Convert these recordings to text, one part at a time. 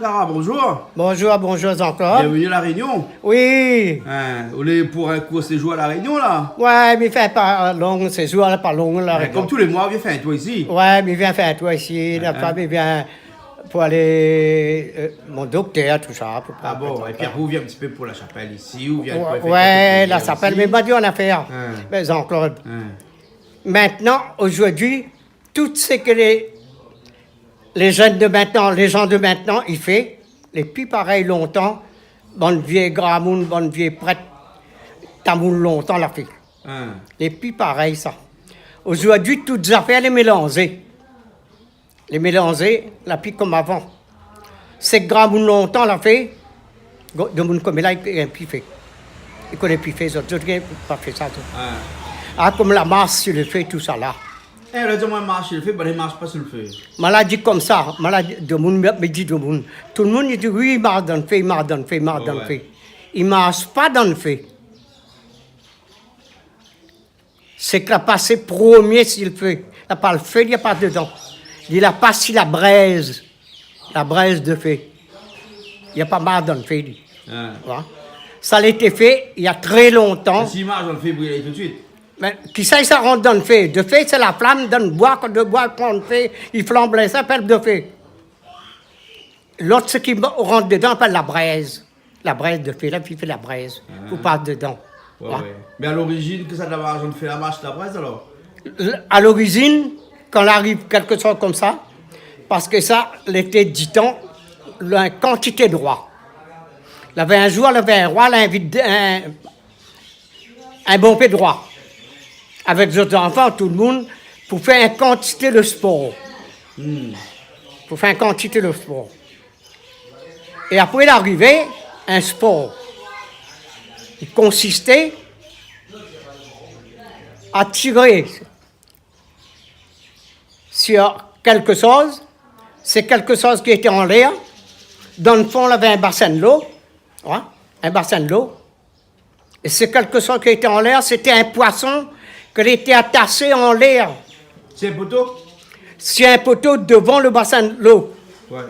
Cara, bonjour. Bonjour, bonjour encore. Bienvenue à La Réunion. Oui. Hein, vous voulez pour un court séjour à La Réunion, là? Ouais, mais fait pas long, c'est jour, pas long. Là, Comme tous les mois, viens faire un tour ici. Ouais, mais viens faire un tour ici. La femme, il vient pour aller. Mon docteur, tout ça. Pour Ah bon, et puis après, vous venez un petit peu pour la chapelle ici, ou bien ouais, la chapelle, mais pas dû en affaire. Mais Jean-Claude. Maintenant, aujourd'hui, tout ce que les jeunes de maintenant, les gens de maintenant, ils font, les plus pareils longtemps, bonne vieille gramoun, bonne vieille prête, tamoun longtemps la fait. Les plus pareils, ça. Aujourd'hui, toutes les affaires, les mélanger. Les mélanger, la plus comme avant. C'est gramoun longtemps la fait, de mon comme là, il a plus fait. Il connaît plus fait, d'autres n'ont pas fait ça. Ah, comme la masse sur le fait, tout ça là. Eh, là, dis-moi, marche sur le feu, mais il marche pas sur le feu. Maladie comme ça, maladie de monde, me dit de monde. Tout le monde dit oui, il m'a donné fait, il m'a donné fait, il m'a donné fait. Il ne marche pas dans le fait. C'est qu'il a passé premier s'il fait. Il n'a pas le feu, il n'y a pas dedans. Il a passé la braise de fait. Il n'y a pas mal dans le fait. Voilà. Ça a été fait il y a très longtemps. Si il marche dans le feu, brûler tout de suite. Mais qui ça rentre dans le feu? De feu, c'est la flamme dans le bois. Quand le bois prend le feu, il flambe, ça s'appelle de feu. L'autre, ce qui rentre dedans, s'appelle la braise. La braise de feu, là, puis il fait la braise. Vous passe dedans. Ouais. Mais à l'origine, que ça de l'argent de fait la marche de la braise alors? À l'origine, quand il arrive quelque chose comme ça, parce que ça, l'été 10 ans, la quantité de roi. Il y avait un jour, il y avait un roi, il invite un bon peu de roi. Avec les autres enfants, tout le monde, pour faire une quantité de sport. Pour faire une quantité de sport. Et après, il est arrivé un sport. Il consistait à tirer sur quelque chose. C'est quelque chose qui était en l'air. Dans le fond, il y avait un bassin de l'eau. Ouais, un bassin de l'eau. Et c'est quelque chose qui était en l'air. C'était un poisson qui était attaché en l'air. C'est un poteau? C'est un poteau devant le bassin de l'eau. Ouais.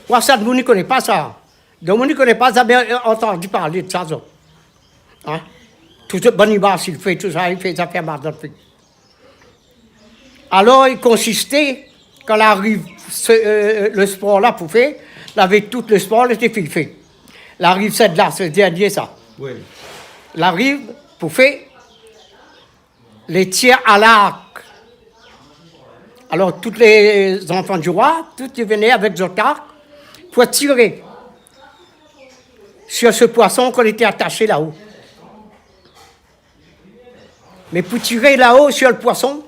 Ouais, ça, vous ne connaissez pas ça. Donc, vous ne connaissez pas ça, bien entendu parler de ça. Hein? Tout ce bon image, il fait tout ça, il fait des affaires mal dans le pays. Alors, il consistait, quand arrive le sport là pour faire, avec tout le sport, il était fait. L'arrive, c'est de là, c'est dernier ça. Oui. L'arrive pour faire les tirs à l'arc. Alors, tous les enfants du roi, tous ils venaient avec des arcs pour tirer sur ce poisson qu'on était attaché là-haut. Mais pour tirer là-haut sur le poisson,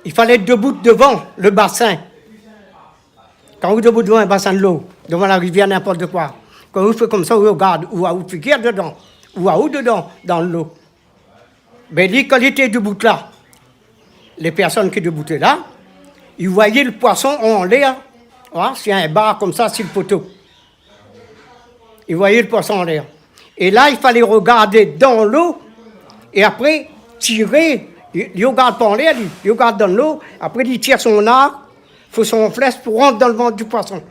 il fallait être debout devant le bassin. Quand vous êtes debout devant un bassin de l'eau, devant la rivière, n'importe quoi, quand vous faites comme ça, vous regardez, ou à vous figure dedans, ou à où dedans, dans l'eau. Mais lui, quand il était debout là, les personnes qui étaient debout là, ils voyaient le poisson en l'air, c'est un bar comme ça, sur le poteau. Ils voyaient le poisson en l'air. Et là, il fallait regarder dans l'eau, et après, tirer. Il ne regarde pas en l'air, il regarde dans l'eau, après, il tire son arc, il faut son flèche pour rentrer dans le ventre du poisson.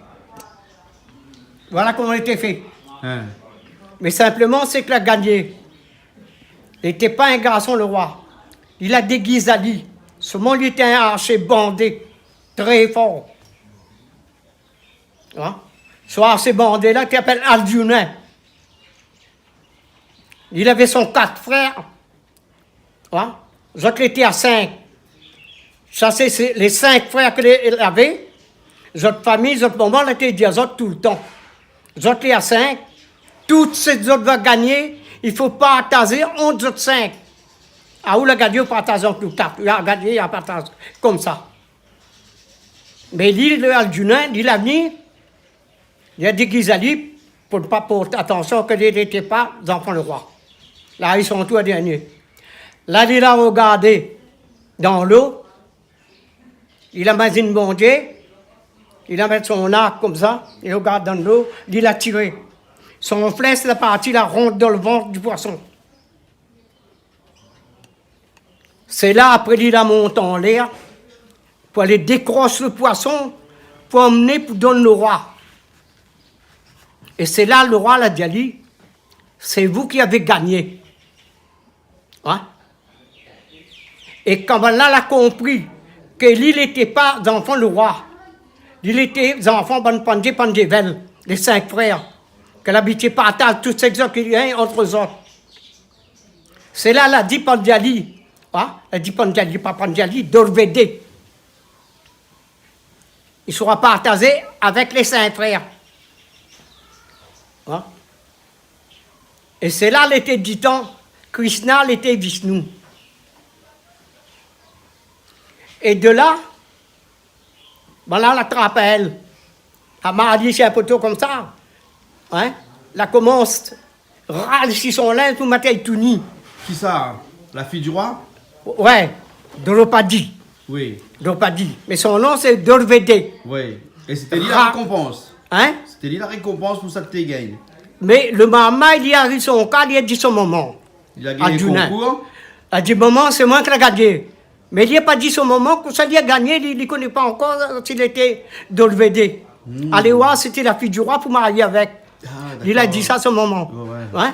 Voilà comment il était fait. Mais simplement, c'est qu'il a gagné. Il n'était pas un garçon, le roi. Il a déguisé à lui. Seulement, il était un archer bandé, très fort. Ce archer bandé-là, qui s'appelle Aldunin. Il avait son 4 frères. Les autres étaient à 5. Ça, c'est les 5 frères qu'il avait. Les autres familles, les autres moments, étaient des autres tout le temps. Les autres étaient à 5. Toutes ces autres vont gagner. Il ne faut pas partager entre autres 5. Ah, où le gagné, il partage entre nous 4. Il a gagné, il a partagé comme ça. Mais lui, le Aldunin, il a mis, il a déguisé à lui pour ne pas porter attention que n'étaient pas les enfants du roi. Là, ils sont tous les derniers. Là, il a regardé dans l'eau, il a mis une bondée, il a mis son arc comme ça, il regarde dans l'eau, il a tiré. Son flèche, la partie, la rentre dans le ventre du poisson. C'est là, après, il a monté en l'air pour aller décrocher le poisson, pour emmener pour donner le roi. Et c'est là le roi l'a dit, c'est vous qui avez gagné. Hein? Et quand là, il a compris que lui n'était pas enfant le roi, il était enfant de Pandjevel, les 5 frères, que l'habitude partage tous ces gens qui viennent entre eux autres. C'est là, il a dit Pandjali, hein? Il a dit Pandjali, pas Pandjali, Dorvédé. Il sera partagé avec les 5 frères. Hein? Et c'est là l'été du temps, Krishna, l'été Vishnu. Et de là, ben là, la trapelle, elle m'a dit, c'est un poteau comme ça. Hein? La commence, râle si son linge, tout matin, tout nu. Qui ça? La fille du roi? Ouais, Draupadi. Oui. Draupadi. Mais son nom, c'est Dorvédé. Oui. Et c'était lui la récompense. Hein? C'était lui la récompense pour ça que tu gagnes. Mais le maman, il y a eu son cas, il a dit son moment. Il a gagné le concours? Il a dit, maman, c'est moi qui l'ai gagné. Mais il n'a pas dit son moment, que ça lui a gagné, il ne connaît pas encore s'il était Dorvédé. Allez voir, c'était la fille du roi pour marier avec. Il a dit ça ce moment. Ouais. Ouais?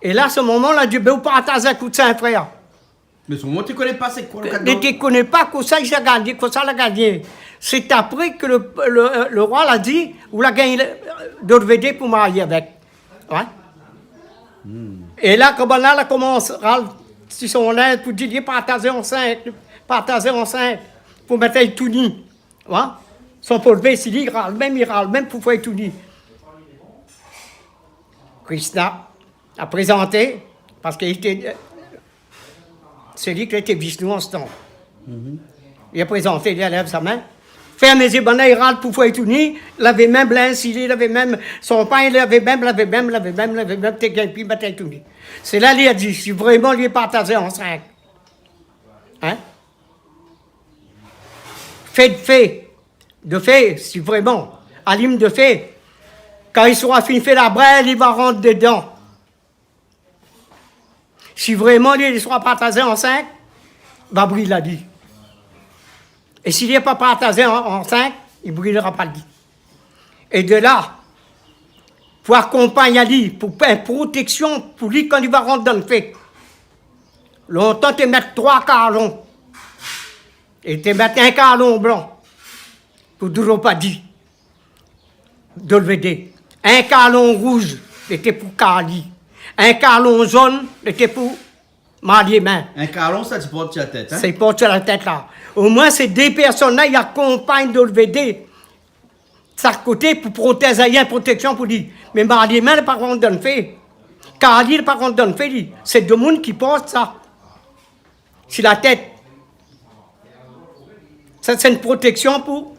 Et là, ce moment, il a dit, ben, vous partagez un coup de 5 frères. Mais ce moment, tu ne connais pas c'est quoi le cadeau? Mais tu ne connais pas que ça, il a gagné, que ça l'a gagné. C'est après que le roi l'a dit, vous l'avez gagné Dorvédé pour marier avec. Ouais? Et là, comme là, elle commence à si son linge pour dire partager en 5, pour mettre tout nu. Ouais? Son polvé, s'il il râle même pour faire tout nu. Krishna a présenté, parce qu'il était. C'est lui qui était Vishnu en ce temps. Il a présenté, il lève sa main. Ferme les yeux, il râle pour faire tout nu. Il avait même l'incilé, il avait même son pain, il avait même, t'es gain, puis il mettait tout nu. C'est là qu'il a dit, si vraiment lui est partagé en 5. Hein? De fait, si vraiment, Alim de fait, quand il sera fini fait la brêle, il va rentrer dedans. Si vraiment lui, il sera partagé en 5, Babri l'a dit. Et s'il n'est pas partagé en 5, il ne brûlera pas le dit. Et de là, pour accompagner Ali, pour une protection pour lui quand il va rentrer dans le fait. Longtemps, tu mets 3 carlons. Et tu mets un carlon blanc pour Draupadi, Dorvédé. Un carlon rouge, c'était pour Kali. Un carlon jaune, c'était pour Mariémain. Un carlon, ça tu portes sur la tête, hein? C'est porte sur la tête là. Au moins, ces 2 personnes-là, ils accompagnent Dorvédé. Ça côté pour protéger, il y a une protection pour lui. Mais Mariémain, par contre, donne fait. Kali, par contre, donne fait. C'est 2 monde qui portent ça. Sur la tête. Ça, c'est une protection pour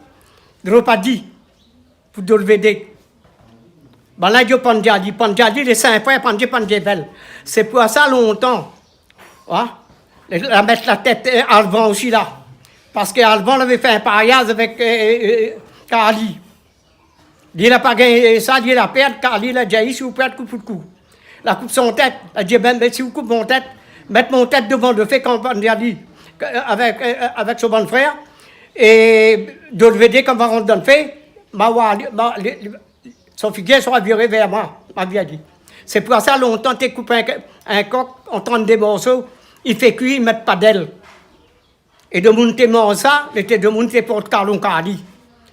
Draupadi, pour Dorvédé. Ben là, il y a Pandjali, les 5 frères, Pandjevel. C'est pour ça longtemps. Hein? La mettre la tête Alvan aussi là. Parce qu'Alvan avait fait un pariage avec Kali. Il n'a pas gagné ça, il a perdu. Kali l'a dit, si vous perdez coup pour coup. La coupe son tête. Elle dit, ben, si vous coupez mon tête, mettez mon tête devant le fait quand Pandjali, avec son bon frère. Et Dorvédé, quand on va rentrer dans le fait, son figuier sera viré vers moi, m'a bien dit. C'est pour ça, longtemps, tu coupes un coq, on tente des morceaux, il fait cuire, il met pas d'aile. Et de mon témoin ça, c'était de mon porte carlon Kali.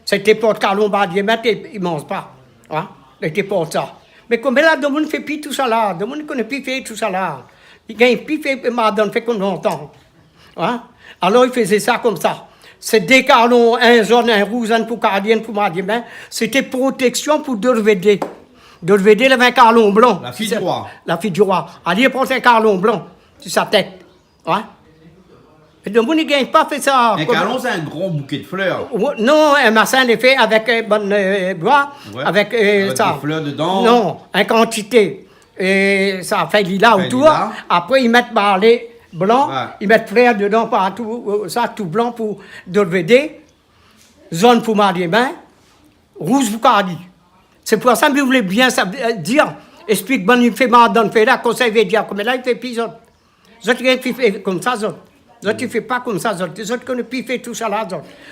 C'était porte carlon Badier, mais il ne mange pas. Hein? Il était porte ça. Mais comme là, de mon fait plus tout ça là, de mon ne connaît plus fait tout ça là. Il gagne plus fait, madame fait comme longtemps. Hein? Alors il faisait ça comme ça. C'est des carlons, un jaune, un rouge, un pour Kali, un pour Badier, c'était protection pour Dorvédé. Dorvédé, il avait un carlon blanc. La fille du roi. La fille du roi. Elle porte un carlon blanc sur sa tête. Hein? Et donc, on ne gagne pas fait ça. Un carlon, c'est un gros bouquet de fleurs. Non, un massin est fait avec bois, Ouais. avec ça. Des fleurs dedans. Non, une quantité. Et ça fait lilas Fait autour. lilas. Après, ils mettent barlé blanc, Ouais. ils mettent fleurs dedans partout, ça tout blanc pour Dorvédé, jaune pour Mariémain, rouge pour Kali. C'est pour ça que vous voulez bien dire, explique, bon, il fait mal dans le fait là, conseil veut dire, comme là, il fait pis autres. Autres, il fait comme ça, autres. Autres, ils ne font pas comme ça. Les autres connaissent plus faire tout ça là.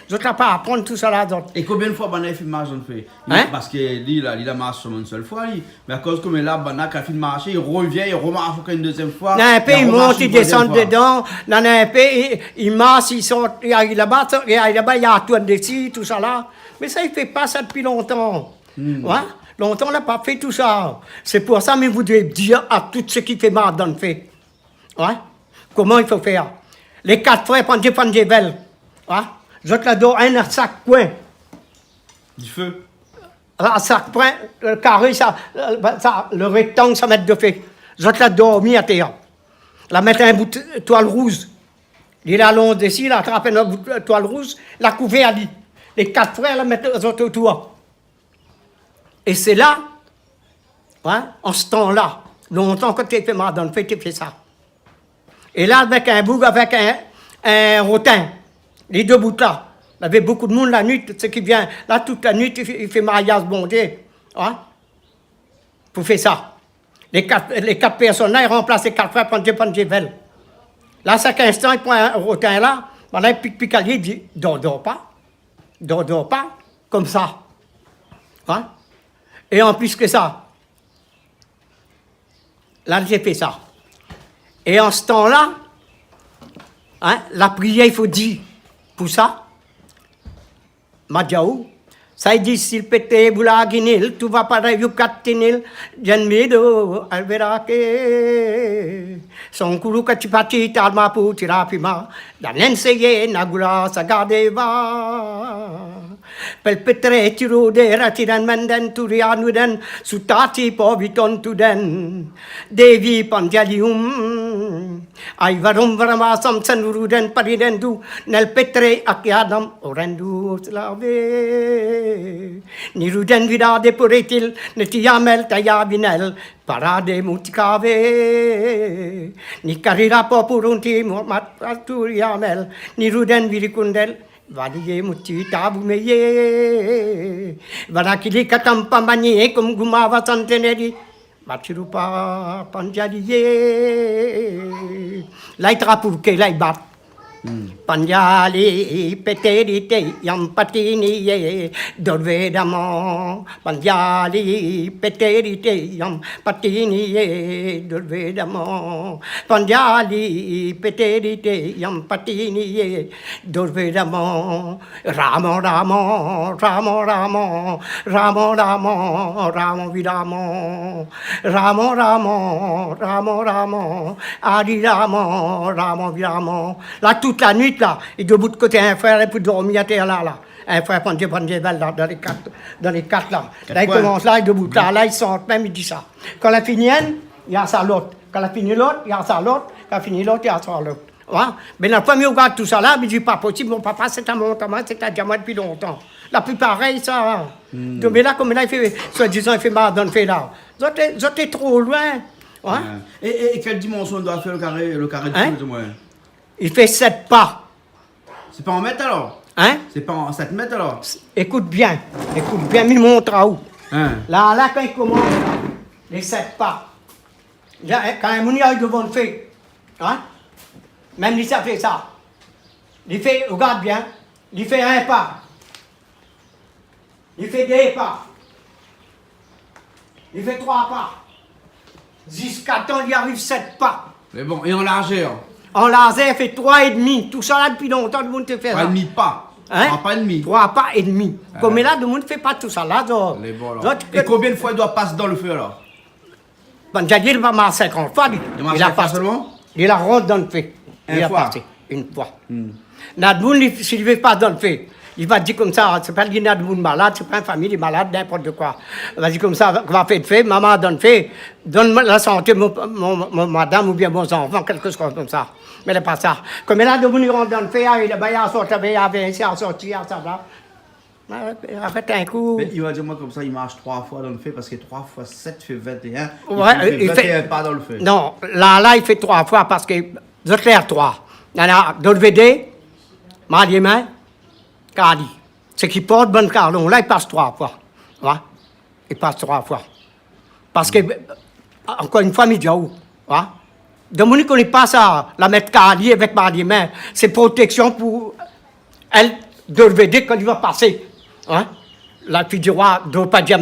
Les autres n'ont pas à apprendre tout ça là. Et combien de fois Bana fait marche on fait? Hein? Parce que lui, là, il a marché seulement une seule fois. Mais à cause comme là, Bana qui a fait marcher, il revient, il remarche encore une deuxième fois. Dans un pays, ils montent, ils descendent dedans. Dans un pays, ils marchent, ils sortent. Il y a là-bas, il y a tout dessus, tout ça là. Mais ça, il ne fait pas ça depuis longtemps. Ouais? Longtemps, on n'a pas fait tout ça. C'est pour ça que vous devez dire à tous ceux qui font mal dans le fait. Ouais? Comment il faut faire? Les 4 frères prennent des belles. Ouais? Je te la donne un à chaque coin. Du feu. À chaque coin, le carré, le rectangle, ça met de feu. Je te la donne à terre. La mettre un bout de toile rouge. Il la longe d'ici, la attrape un bout de toile rouge, la couvert à lui. Les 4 frères la mettent autour. Et c'est là, hein, en ce temps-là, longtemps que tu fais mal dans le fait, tu fais ça. Et là, avec un bout, avec un rotin, les 2 bouts là, il y avait beaucoup de monde la nuit, ce qui vient, là, toute la nuit, il fait mariage bon Dieu, hein, pour faire ça. Les 4 personnes là, ils remplacent les 4 frères, prennent des belles. Là, chaque instant, il prend un rotin là, là, il pique il dit, dors pas, comme ça. Hein? Et en plus que ça, là, j'ai fait ça. Et en ce temps-là, hein, la prière, il faut dire, pour ça, Madjaou, ça dit, s'il pète, vous la guinil, tout va pas you katinil, janmido, alverake, son kuru kachipati, talma putirapima, danenseye, nagula, sagadeva. Pelpetre tirude ratiran manden turianudan sutati poviton tuden devi panjalium aivarum varamasam sanuruden paridendu nel petre akyadam orendu slave niruden vidade puretil netiamel tayabinel parade mutikave nikarira popurunti mat aturiamel niruden virikundel Vadiye muci tabu meye, varakili katam pamani kum gumawa santeneri, machirupa panjaliye, laitra purke laibat. Panjali peterite yam patiniye dorvedamo Panjali peterite yam patiniye dorvedamo Panjali peterite yam patiniye dorvedamo Ramo Ramo Ramo Ramo Ramo Ramo Ramo Vidamo Ramo Ramo Ramo Ramo Adi Ramo Ramo Vidamo là toute la nuit, là, et debout de côté, un frère, et puis dormir à terre, là. Un frère prend des balles, là, dans les 4, là. Là, il commence là, il debout, là, il sort, même, il dit ça. Quand la finit une, il y a ça l'autre. Quand la finit l'autre, il y a ça l'autre. Quand la finit l'autre, il y a ça l'autre. Ouais. Mais la première regarde tout ça là, il dit pas possible, mon papa, c'est un montant, c'est un diamant depuis longtemps. La plus pareil, ça. Donc, mais là, comme là, il fait, soi-disant, il fait mal dans le fait là. J'étais trop loin. Ouais. Et quelle dimension doit faire le carré de feu, du moins? Il fait 7 pas. C'est pas en mètres alors? Hein? C'est pas en 7 mètres alors? Écoute bien, mais il montre à où. Hein? Là, quand il commence, les 7 pas. Là, quand un mouni a eu devant le fait, hein? Même lui, ça fait ça. Il fait, regarde bien, il fait 1 pas. Il fait 2 pas. Il fait 3 pas. Jusqu'à temps, il arrive 7 pas. Mais bon, et en largeur? En laser, il fait 3,5. Tout ça là depuis longtemps, le monde te fait ça. 3,5 pas. Hein? 3 pas et demi. 3 pas et demi. Comme là, le monde ne fait pas tout ça là. Les bons, alors. Et combien de fois il doit passer dans le feu alors? Ben, il va marcher 50 fois. Il a passé seulement? Il a rentré dans le feu. Il a passé une fois. S'il ne veut pas dans le feu, il va dire comme ça, c'est pas qu'il y a de monde malade, c'est pas une famille malade, n'importe quoi. Il va dire comme ça, va faire de fait, maman donne fait, donne la santé, mon madame ou bien mon enfant, quelque chose comme ça. Mais c'est pas ça. Comme là, de monde rentre dans le feu, il a sorti, il a sorti, il a sorti, il a fait un coup. Mais il va dire moi comme ça, il marche 3 fois dans le feu parce que 3 fois 7 fait 21. Ouais, il fait 21 pas dans le feu. Non, là, il fait 3 fois parce que je claire 3. Il y en a dans le VD, Mariémain, Kali. Ce qui porte bonne carlon, là, il passe 3 fois. Ouais. Il passe 3 fois. Parce que, encore une fois, il dit où? Ouais. Donc, on ne connaît pas ça, la mettre carrée avec les mains. C'est protection pour elle de le vedette quand il va passer. Hein? La fille du roi Draupadi,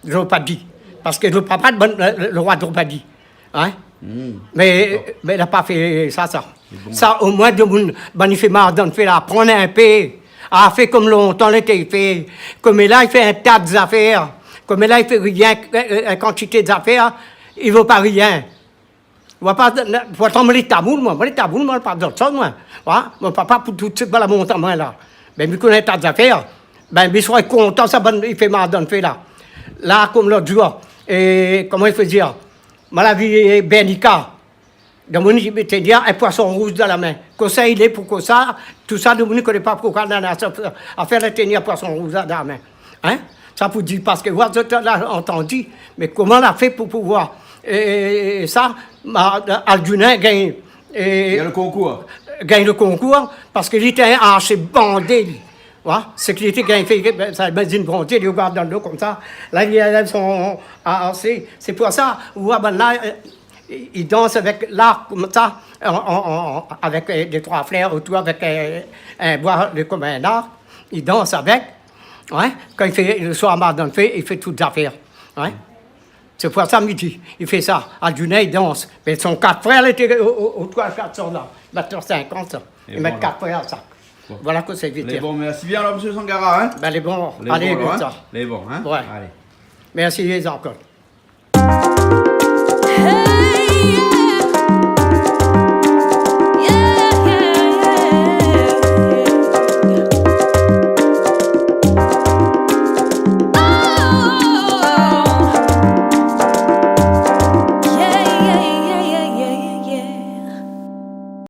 Draupadi. Parce que le papa, le roi Draupadi. Hein? Mais il n'a pas fait ça. Bon. Ça, au moins, il fait Mardon, fait là, prendre un peu. A fait comme longtemps, il était fait. Comme là, il fait un tas d'affaires. Comme là, il fait rien, une quantité d'affaires, il ne veut pas rien. Il ne va pas tomber les tabous, moi, pas d'autre chose, moi. Mon papa, pour tout de suite, la montagne, moi, là. Ben, il connaît un tas d'affaires. Ben, il serait content, ça, il fait Mardon, fait là. Là, comme l'autre jour, et comment il faut dire, maladie Bernica. Donc, on dit, dire un poisson rouge dans la main. Comme ça, il est pour que ça, tout ça, on ne connaît pas pourquoi on a fait la tenir un poisson rouge dans la main. Hein? Ça pour dire, parce que vous avez entendu, mais comment on a fait pour pouvoir. Et ça, Aldunin gagne. Il y a le concours. Gagne le concours, parce qu'il était un archer bandé. C'est qu'il était gagné, ça une bandée, il regarde dans l'eau comme ça. Là, il y a son archer. C'est pour ça, là, il danse avec l'arc comme ça, avec des trois fleurs autour, avec un bois comme un arc. Il danse avec. Ouais. Quand il fait le soir dans le fait, il fait toutes les affaires. Ouais. C'est pour ça midi. Il fait ça. À Dunet, il danse. Mais son quatre frères étaient aux 3-4 là. Maintenant 50 ça. Ils mettent quatre frères ça. Bon. Voilà que c'est vite. Les bons, merci bien alors, monsieur Sangara. Hein? Ben, les bons, les allez, bons, ça. Les bons, hein? Ouais. Allez. Merci encore.